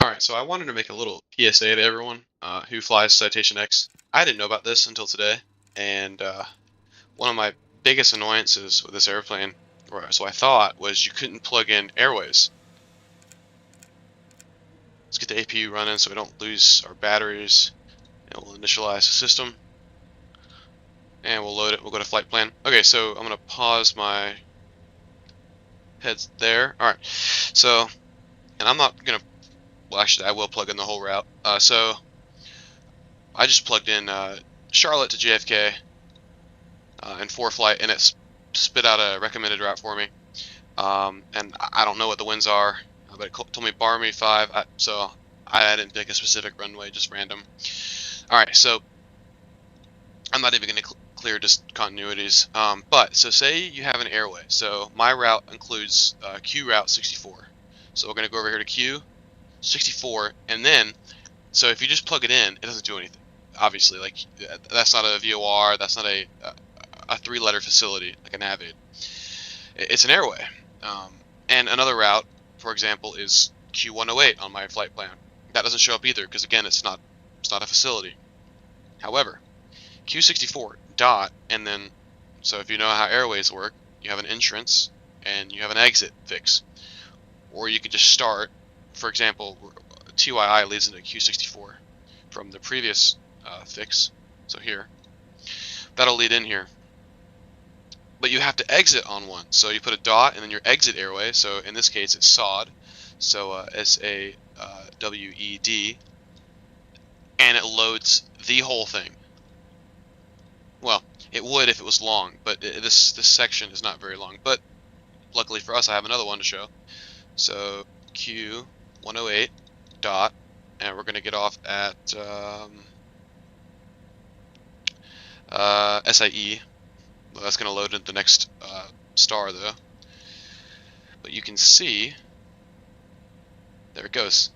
Alright, so I wanted to make a little PSA to everyone who flies Citation X. I didn't know about this until today, and one of my biggest annoyances with this airplane, or so I thought, was you couldn't plug in airways. Let's get the APU running so we don't lose our batteries, and we'll initialize the system, and we'll load it. We'll go to flight plan. Okay, so I'm going to pause my heads there. Alright, so, and I'm not going to, well actually I will plug in the whole route. So I just plugged in Charlotte to JFK in 4-flight, and it spit out a recommended route for me. And I don't know what the winds are, but it told me bar me 5, so I didn't pick a specific runway, just random. Alright, so I'm not even going to clear discontinuities, but so say you have an airway. So my route includes Q route 64. So we're going to go over here to Q 64, and then, so if you just plug it in, it doesn't do anything. Obviously, like, that's not a VOR, that's not a 3-letter facility like a Navid. It's an airway. And another route, for example, is Q108 on my flight plan. That doesn't show up either because, again, it's not a facility. However, Q64 dot, and then, so if you know how airways work, you have an entrance and you have an exit fix, or you could just start. For example, TYI leads into Q64 from the previous fix, so here that'll lead in here, but you have to exit on one, so you put a dot and then your exit airway. So in this case it's SAWD, so SAWED, and it loads the whole thing. Well, it would if it was long, but this section is not very long, but luckily for us I have another one to show. So Q108 dot, and we're going to get off at SIE. Well, that's going to load into the next star though, but you can see there it goes.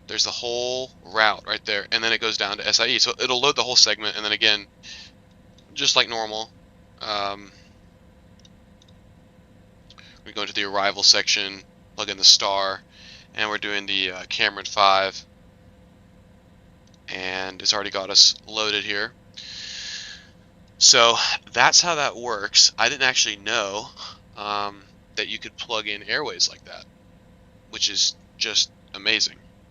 There's the whole route right there, and then it goes down to SIE, so it'll load the whole segment, and then again, just like normal, we go into the arrival section, plug in the star, and we're doing the Cameron 5, and it's already got us loaded here. So that's how that works. I didn't actually know that you could plug in airways like that, which is just amazing.